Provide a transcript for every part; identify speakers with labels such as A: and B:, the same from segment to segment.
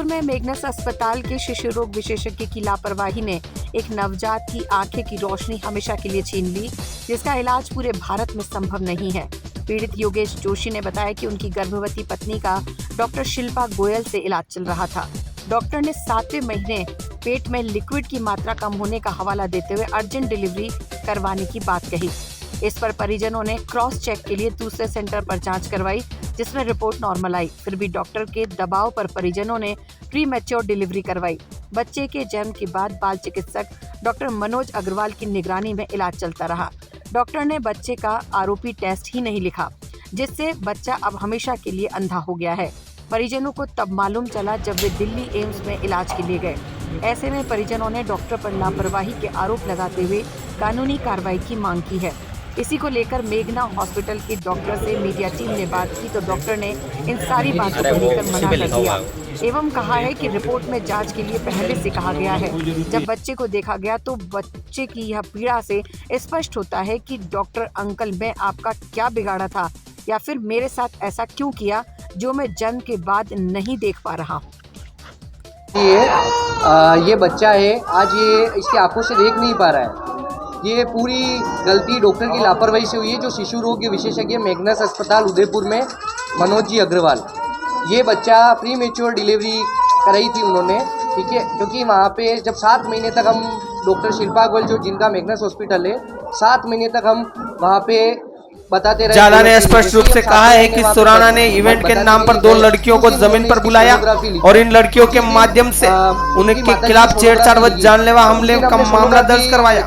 A: में मेगनस अस्पताल के शिशु रोग विशेषज्ञ की लापरवाही ने एक नवजात की आंखें की रोशनी हमेशा के लिए छीन ली, जिसका इलाज पूरे भारत में संभव नहीं है। पीड़ित योगेश जोशी ने बताया कि उनकी गर्भवती पत्नी का डॉक्टर शिल्पा गोयल से इलाज चल रहा था। डॉक्टर ने 7वें महीने पेट में लिक्विड की मात्रा कम होने का हवाला देते हुए अर्जेंट डिलीवरी करवाने की बात कही। इस पर परिजनों ने क्रॉस चेक के लिए दूसरे सेंटर पर जांच करवाई, जिसमें रिपोर्ट नॉर्मल आई। फिर भी डॉक्टर के दबाव पर परिजनों ने प्री मैच्योर डिलीवरी करवाई। बच्चे के जन्म के बाद बाल चिकित्सक डॉक्टर मनोज अग्रवाल की निगरानी में इलाज चलता रहा। डॉक्टर ने बच्चे का आरोपी टेस्ट ही नहीं लिखा, जिससे बच्चा अब हमेशा के लिए अंधा हो गया है। परिजनों को तब मालूम चला जब वे दिल्ली एम्स में इलाज के लिए गए। ऐसे में परिजनों ने डॉक्टर पर लापरवाही के आरोप लगाते हुए कानूनी कार्रवाई की मांग की है। इसी को लेकर मेघना हॉस्पिटल के डॉक्टर से मीडिया टीम ने बात की तो डॉक्टर ने इन सारी बातों को लेकर मना कर दिया एवं कहा है कि रिपोर्ट में जांच के लिए पहले से कहा गया है। जब बच्चे को देखा गया तो बच्चे की यह पीड़ा से स्पष्ट होता है कि डॉक्टर अंकल, मैं आपका क्या बिगाड़ा था या फिर मेरे साथ ऐसा क्यों किया जो मैं जन्म के बाद नहीं देख पा रहा।
B: ये बच्चा है, आज ये इसकी आंखों से देख नहीं पा रहा है। ये पूरी गलती डॉक्टर की लापरवाही से हुई है, जो शिशु रोग के विशेषज्ञ मेगनस अस्पताल उदयपुर में मनोज जी अग्रवाल। ये बच्चा प्री मेच्योर डिलीवरी कराई थी उन्होंने, ठीक है, क्योंकि वहाँ पे जब 7 महीने तक हम डॉक्टर शिल्पा गोयल, जो जिनका मेगनस हॉस्पिटल है, 7 महीने तक हम वहाँ पे बताते रहे।
C: जाला ने स्पष्ट रूप से कहा है कि सुराना ने इवेंट के नाम पर 2 लड़कियों को जमीन पर बुलाया और इन लड़कियों के माध्यम से उनके खिलाफ छेड़छाड़ व जानलेवा हमले का मामला दर्ज करवाया,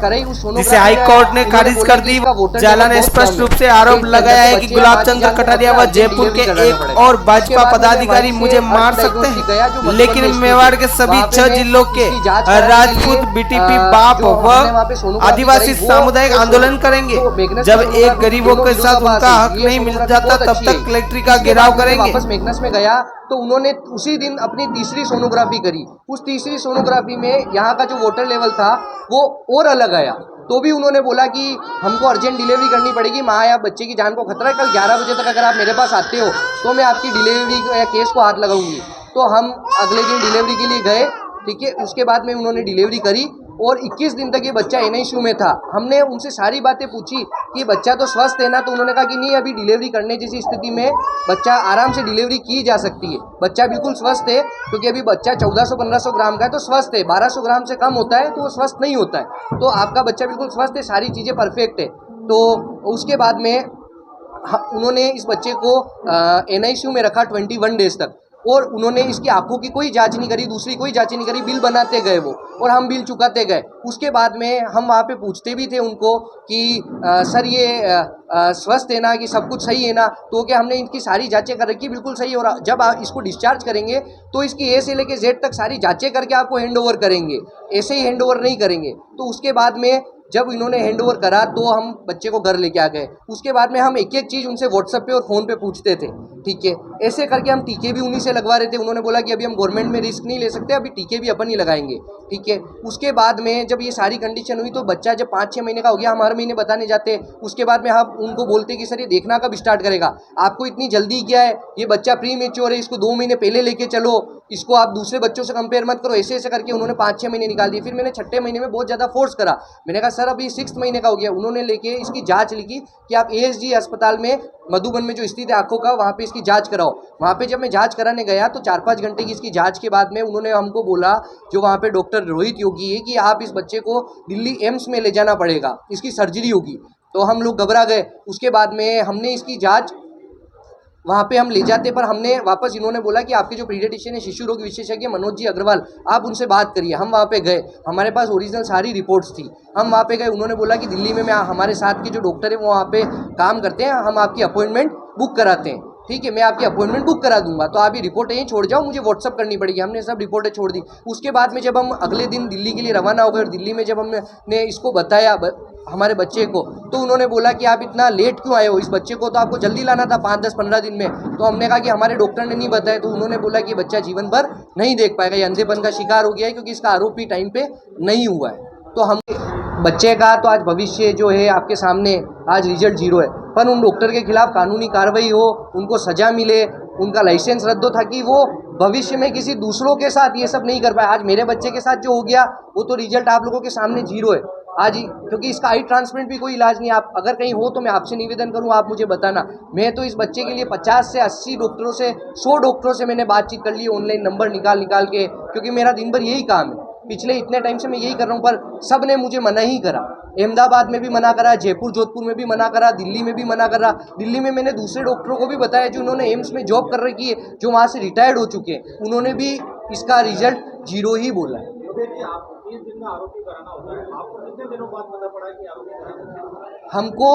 C: जिसे हाई कोर्ट ने खारिज कर दी। जाला ने स्पष्ट रूप से आरोप लगाया है कि गुलाब चंद्र कटारिया व जयपुर के एक और भाजपा पदाधिकारी मुझे मार सकते हैं, लेकिन मेवाड़ के सभी 6 जिलों के राजपूत बीटीपी बाप व आदिवासी सामुदायिक आंदोलन करेंगे। जब एक गरीबों के साथ उनका हक नहीं मिल जाता तब तक कलेक्ट्री का घेराव करेंगे।
B: वापस मेगनस में गया तो उन्होंने उसी दिन अपनी तीसरी सोनोग्राफी करी। उस तीसरी सोनोग्राफी में यहाँ का जो वाटर लेवल था वो और अलग आया, तो भी उन्होंने बोला कि हमको अर्जेंट डिलीवरी करनी पड़ेगी, माँ या बच्चे की जान को खतरा है, कल 11 बजे तक अगर आप मेरे पास आते हो तो मैं आपकी डिलीवरी या केस को हाथ लगाऊंगी। तो हम अगले दिन डिलीवरी के लिए गए, ठीक है। उसके बाद में उन्होंने डिलीवरी करी और 21 दिन तक ये बच्चा NICU में था। हमने उनसे सारी बातें पूछी कि बच्चा तो स्वस्थ है ना, तो उन्होंने कहा कि नहीं, अभी डिलीवरी करने जैसी स्थिति में बच्चा आराम से डिलीवरी की जा सकती है, बच्चा बिल्कुल स्वस्थ है, क्योंकि अभी बच्चा 1400-1500 ग्राम का है तो स्वस्थ है, 1200 ग्राम से कम होता है तो वो स्वस्थ नहीं होता है, तो आपका बच्चा बिल्कुल स्वस्थ है, सारी चीज़ें परफेक्ट है। तो उसके बाद में उन्होंने इस बच्चे को NICU में रखा 21 डेज तक, और उन्होंने इसकी आंखों की कोई जांच नहीं करी, दूसरी कोई जांच नहीं करी, बिल बनाते गए वो, और हम बिल चुकाते गए। उसके बाद में हम वहाँ पे पूछते भी थे उनको कि सर ये स्वस्थ है ना, कि सब कुछ सही है ना, तो क्या हमने इनकी सारी जांचें कर रखी, बिल्कुल सही, और जब आप इसको डिस्चार्ज करेंगे तो इसकी A से लेके Z तक सारी जांचें करके आपको हैंड ओवर करेंगे, ऐसे ही हैंड ओवर नहीं करेंगे। तो उसके बाद में जब इन्होंने हैंड ओवर करा तो हम बच्चे को घर लेके आ गए। उसके बाद में हम एक एक चीज़ उनसे व्हाट्सएप पे और फ़ोन पे पूछते थे, ठीक है। ऐसे करके हम टीके भी उन्हीं से लगवा रहे थे। उन्होंने बोला कि अभी हम गवर्नमेंट में रिस्क नहीं ले सकते, अभी टीके भी अपन ही लगाएंगे, ठीक है। उसके बाद में जब ये सारी कंडीशन हुई तो बच्चा जब 5-6 महीने का हो गया, हम हर महीने बताने जाते। उसके बाद में हम उनको बोलते कि सर ये देखना कब स्टार्ट करेगा, आपको इतनी जल्दी क्या है, ये बच्चा प्री मेच्योर है, इसको 2 महीने पहले लेके चलो, इसको आप दूसरे बच्चों से कंपेयर मत करो। ऐसे ऐसे करके उन्होंने 5-6 महीने निकाल दिए। फिर मैंने 6ठे महीने में बहुत ज़्यादा फोर्स करा, मैंने कहा सर अभी 6 महीने का हो गया। उन्होंने लेके इसकी जांच लिखी कि आप ASG अस्पताल में मधुबन में जो स्थित है आंखों का, वहाँ पे इसकी जांच कराओ। वहाँ पे जब मैं जांच कराने गया तो 4-5 घंटे की इसकी जांच के बाद में उन्होंने हमको बोला, जो वहाँ पे डॉक्टर रोहित योगी है, कि आप इस बच्चे को दिल्ली एम्स में ले जाना पड़ेगा, इसकी सर्जरी होगी। तो हम लोग घबरा गए। उसके बाद में हमने इसकी जाँच वहाँ पे हम ले जाते, पर हमने वापस इन्होंने बोला कि आपके जो पीडियाट्रिशियन है शिशु रोग विशेषज्ञ मनोज जी अग्रवाल, आप उनसे बात करिए। हम वहाँ पे गए, हमारे पास ओरिजिनल सारी रिपोर्ट्स थी। हम वहाँ पे गए, उन्होंने बोला कि दिल्ली में मैं हमारे साथ के जो डॉक्टर है वो वहाँ पे काम करते हैं, हम आपकी अपॉइंटमेंट बुक कराते हैं, ठीक है, मैं आपकी अपॉइंटमेंट बुक करा दूंगा, तो आप ये रिपोर्ट यहीं छोड़ जाओ, मुझे व्हाट्सअप करनी पड़ेगी। हमने सब रिपोर्टें छोड़ दी। उसके बाद में जब हम अगले दिन दिल्ली के लिए रवाना हो गए और दिल्ली में जब हमने इसको बताया हमारे बच्चे को, तो उन्होंने बोला कि आप इतना लेट क्यों आए हो, इस बच्चे को तो आपको जल्दी लाना था 5-10-15 दिन में। तो हमने कहा कि हमारे डॉक्टर ने नहीं बताया। तो उन्होंने बोला कि बच्चा जीवन भर नहीं देख पाएगा, ये अंधेपन का शिकार हो गया है, क्योंकि इसका आरोप भी टाइम पे नहीं हुआ है। तो हम बच्चे का तो आज भविष्य जो है आपके सामने आज रिजल्ट 0 है, पर उन डॉक्टर के खिलाफ कानूनी कार्रवाई हो, उनको सज़ा मिले, उनका लाइसेंस रद्द हो, ताकि वो भविष्य में किसी दूसरों के साथ ये सब नहीं कर पाए। आज मेरे बच्चे के साथ जो हो गया वो तो रिजल्ट आप लोगों के सामने 0 है आज ही, क्योंकि इसका आई ट्रांसप्लांट भी कोई इलाज नहीं। आप अगर कहीं हो तो मैं आपसे निवेदन करूं, आप मुझे बताना। मैं तो इस बच्चे के लिए 50 से 80 डॉक्टरों से 100 डॉक्टरों से मैंने बातचीत कर ली, ऑनलाइन नंबर निकाल के, क्योंकि मेरा दिन भर यही काम है। पिछले इतने टाइम से मैं यही कर रहा हूँ, पर सब ने मुझे मना ही करा। अहमदाबाद में भी मना करा, जयपुर जोधपुर में भी मना करा, दिल्ली में भी मना करा। दिल्ली में मैंने दूसरे डॉक्टरों को भी बताया जो उन्होंने एम्स में जॉब कर रखी है, जो वहाँ से रिटायर्ड हो चुके हैं, उन्होंने भी इसका रिजल्ट 0 ही बोला है। हमको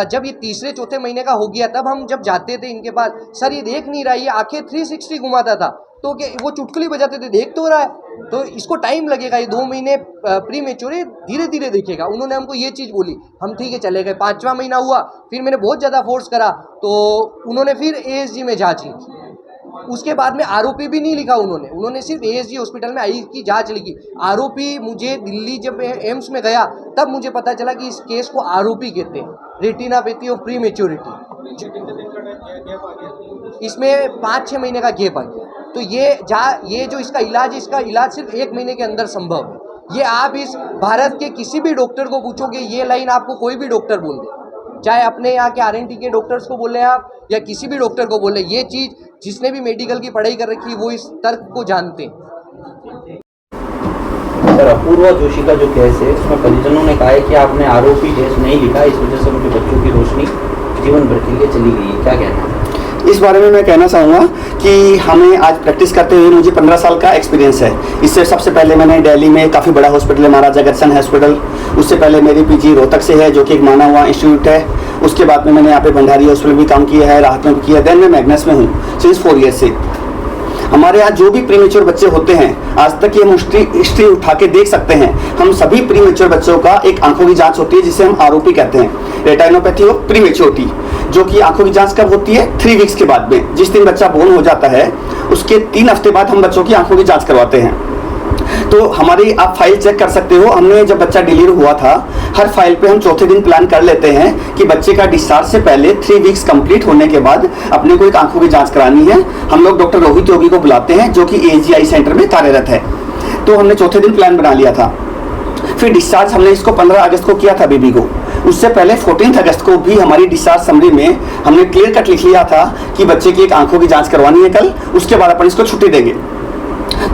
B: जब ये तीसरे चौथे महीने का हो गया, तब हम जब जाते थे इनके पास, सर ये देख नहीं रहा, ये आंखें 360 घुमाता था, तो वो चुटकुली बजाते थे, देख तो रहा है, तो इसको टाइम लगेगा, ये 2 महीने प्री मेच्योर है, धीरे धीरे देखेगा। उन्होंने हमको ये चीज़ बोली, हम ठीक है चले गए। 5वां महीना हुआ, फिर मैंने बहुत ज़्यादा फोर्स करा, तो उन्होंने फिर ASG में जाँच लिखी। उसके बाद में आरोपी भी नहीं लिखा उन्होंने सिर्फ ASG हॉस्पिटल में आई की जांच लिखी। आरोपी मुझे दिल्ली जब एम्स में गया तब मुझे पता चला कि इस केस को आरोपी कहते हैं, रेटिनापैथी ऑफ प्री मेच्योरिटी। इसमें 5-6 महीने का गैप आ गया। तो ये जो इसका इलाज सिर्फ 1 महीने के अंदर संभव है। ये आप इस भारत के किसी भी डॉक्टर को पूछोगे, ये लाइन आपको कोई भी डॉक्टर बोल दे, चाहे अपने यहाँ के RNT के डॉक्टर्स को बोले आप या किसी भी डॉक्टर को बोले, ये चीज़ जिसने भी मेडिकल की पढ़ाई कर रखी है वो इस तर्क को जानते हैं।
D: सर, अपूर्वा जोशी का जो केस है उसमें परिजनों ने कहा है कि आपने आरोपी केस नहीं लिखा, इस वजह से उनके बच्चों की रोशनी जीवन भर के लिए चली गई है, क्या कहना है?
E: इस बारे में मैं कहना चाहूँगा कि हमें आज प्रैक्टिस करते हुए मुझे 15 साल का एक्सपीरियंस है। इससे सबसे पहले मैंने दिल्ली में काफ़ी बड़ा हॉस्पिटल है, महाराजा अग्रसेन हॉस्पिटल। उससे पहले मेरी PG रोहतक से है, जो कि एक माना हुआ इंस्टीट्यूट है। उसके बाद में मैंने यहाँ पे भंडारी हॉस्पिटल में भी काम किया है, राहत में भी किया है। देन मैं मैग्नस में हूँ सिंस 4 ईयर्स से। हमारे यहाँ जो भी प्रीमेच्योर बच्चे होते हैं, आज तक ये हम हिस्ट्री उठा के देख सकते हैं, हम सभी प्रीमेच्योर बच्चों का एक आंखों की जांच होती है जिसे हम आरोपी कहते हैं, रेटिनोपैथी ऑफ प्रीमेच्योरिटी, जो कि आंखों की जांच कब होती है? 3 वीक्स के बाद में। जिस दिन बच्चा बोर्न हो जाता है उसके 3 हफ्ते बाद हम बच्चों की आंखों की जांच करवाते हैं। तो हमारी आप फाइल चेक कर सकते हो, हमने जब बच्चा डिलीवर हुआ था, हर फाइल पे हम चौथे दिन प्लान कर लेते हैं कि बच्चे का डिस्चार्ज से पहले 3 वीक्स कंप्लीट होने के बाद अपने को एक आंखों की जांच करानी है। हम लोग डॉक्टर रोहित योगी को बुलाते हैं, जो कि AGI सेंटर में कार्यरत है। तो हमने चौथे दिन प्लान बना लिया था। फिर डिस्चार्ज हमने इसको 15 अगस्त को किया था बेबी को। उससे पहले 14 अगस्त को भी हमारी डिस्चार्ज समरी में हमने क्लियर कट लिख लिया था कि बच्चे की एक आंखों की जांच करवानी है कल, उसके बाद अपन इसको छुट्टी देंगे।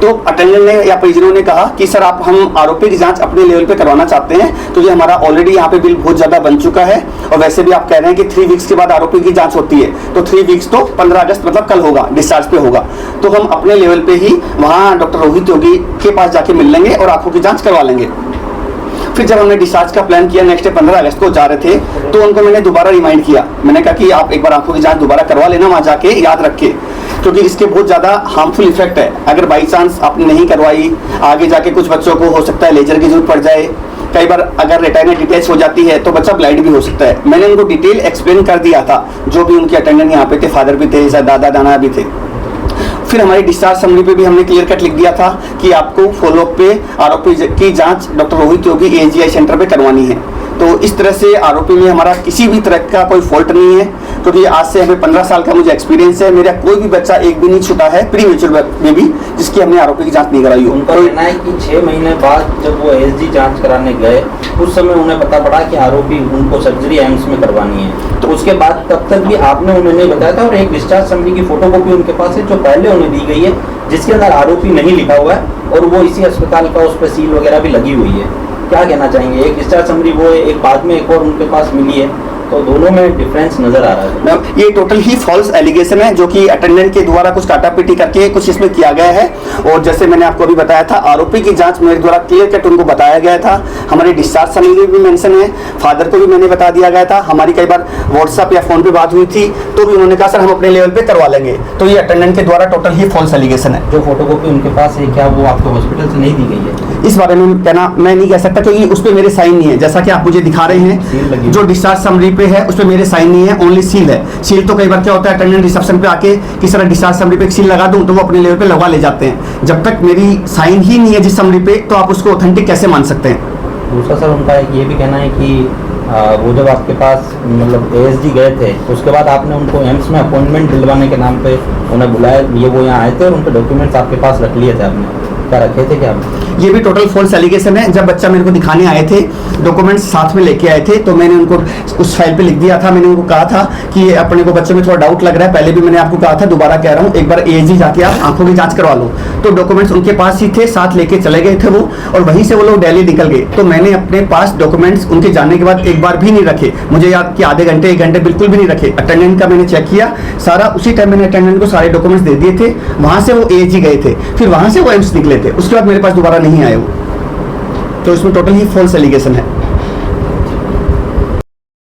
E: तो अटेंडेंट ने या परिजनों ने कहा कि सर आप हम आरोपी की जांच अपने लेवल पे करवाना चाहते हैं, तो ये हमारा ऑलरेडी यहाँ पे बिल बहुत ज़्यादा बन चुका है, और वैसे भी आप कह रहे हैं कि 3 वीक्स के बाद आरोपी की जांच होती है, तो 3 वीक्स तो 15 अगस्त मतलब कल होगा, डिस्चार्ज पे होगा। तो हम अपने लेवल पे ही वहाँ डॉक्टर रोहित योगी के पास जाके मिल लेंगे और आंखों की जाँच करवा लेंगे। फिर जब हमने डिस्चार्ज का प्लान किया, नेक्स्ट डे 15 अगस्त को जा रहे थे, तो उनको मैंने दोबारा रिमाइंड किया। मैंने कहा कि आप एक बार आंखों की जांच दोबारा करवा लेना वहाँ जाके, याद रखे, क्योंकि इसके बहुत ज़्यादा हार्मफुल इफेक्ट है। अगर बाई चांस आपने नहीं करवाई, आगे जाके कुछ बच्चों को हो सकता है लेजर की जरूरत पड़ जाए। कई बार अगर रेटिना डिटैच हो जाती है तो बच्चा ब्लाइंड भी हो सकता है। मैंने उनको डिटेल एक्सप्लेन कर दिया था, जो भी उनके अटेंडेंट यहाँ पे थे, फादर भी थे, दादा दाना भी थे। फिर हमारी डिस्चार्ज समरी पे भी हमने क्लियर कट लिख दिया था कि आपको फॉलोअप पे आरोपी की जांच डॉक्टर रोहित योगी AGI सेंटर पे करवानी है। तो इस तरह से आरोपी में हमारा किसी भी तरह का कोई फॉल्ट नहीं है, क्योंकि आज से हमें 15 साल का मुझे एक्सपीरियंस है। मेरा कोई भी बच्चा एक भी नहीं छूटा है प्रीमेच्योर में भी जिसकी हमने आरोपी की जांच नहीं कराई हो।
D: उनका कहना है कि 6 महीने बाद जब वो ASG जांच कराने गए, उस समय उन्हें पता पड़ा कि आरोपी उनको सर्जरी एम्स में करवानी है। तो उसके बाद तब तक भी आपने उन्हें नहीं बताया था, और एक डिस्चार्ज समरी की फोटोकॉपी उनके पास है जो पहले उन्हें दी गई है, जिसके अंदर आरोपी नहीं लिखा हुआ है, और वो इसी अस्पताल का उस पर सील वगैरह भी लगी हुई है। क्या कहना चाहेंगे? एक डिस्चार्ज समरी वो है, एक बाद में एक और उनके पास मिली है, तो दोनों में डिफरेंस नजर आ रहा है।
E: ये टोटल ही फॉल्स एलिगेशन है, जो कि अटेंडेंट के द्वारा कुछ काटापीटी करके कुछ इसमें किया गया है। और जैसे मैंने आपको अभी बताया था, आरोपी की जांच मेरे द्वारा क्लियर कट उनको बताया गया था। हमारी डिस्चार्ज समरी भी मेंशन है, फादर को भी मैंने बता दिया गया था। हमारी कई बार व्हाट्सएप या फोन पे बात हुई थी, तो भी उन्होंने कहा सर हम अपने लेवल पे करवा लेंगे। तो ये अटेंडेंट के द्वारा टोटल ही फॉल्स एलिगेशन है।
D: जो फोटोकॉपी उनके पास है, क्या वो आपको हॉस्पिटल से नहीं दी गई है?
E: इस बारे में कहना मैं नहीं कह सकता, क्योंकि उस पर मेरे साइन नहीं है। जैसा कि आप मुझे दिखा रहे हैं, जो डिस्चार्ज समरी पे है उस पर मेरे साइन नहीं है, ओनली सील है। सील तो कई बार क्या होता है, अटेंडेंट रिसेप्शन पे आके किसी तरह डिस्चार्ज समरी पे एक सील लगा दूं तो वो अपने लेवल पे लगवा ले जाते हैं। जब तक मेरी साइन ही नहीं है जिस समरी पे, तो आप उसको ऑथेंटिक कैसे मान सकते हैं?
D: दूसरा सर उनका एक ये भी कहना है कि वो जब आपके पास मतलब एएसडी गए थे उसके बाद आपने उनको एम्स में अपॉइंटमेंट दिलवाने के नाम पे उन्हें बुलाया, ये वो यहाँ आए थे और उनके डॉक्यूमेंट्स आपके पास रख लिए थे आपने, क्या रखे थे क्या आपने?
E: ये भी टोटल फॉल्स एलिगेशन है। जब बच्चा मेरे को दिखाने आए थे, डॉक्यूमेंट्स साथ में लेके आए थे, तो मैंने उनको उस फाइल पे लिख दिया था। मैंने उनको कहा था कि अपने को बच्चे में थोड़ा डाउट लग रहा है, पहले भी मैंने आपको कहा था, दोबारा कह रहा हूँ, एक बार एएसडी जाके आप आंखों की जांच करवा लो। तो डॉक्यूमेंट्स उनके पास ही थे, साथ लेके चले गए थे वो, और वहीं से वो लोग दिल्ली निकल गए। तो मैंने अपने पास डॉक्यूमेंट्स उनके जाने के बाद एक बार भी नहीं रखे, मुझे याद कि आधे घंटे 1 घंटे बिल्कुल भी नहीं रखे। अटेंडेंट का मैंने चेक किया सारा, उसी टाइम मैंने अटेंडेंट को सारे डॉक्यूमेंट्स दे दिए थे। वहां से वो एएसडी गए थे, फिर वहां से वो एम्स निकले थे, उसके बाद मेरे पास दोबारा नहीं आए वो। तो इसमें टोटल ही फॉल्स एलिगेशन है।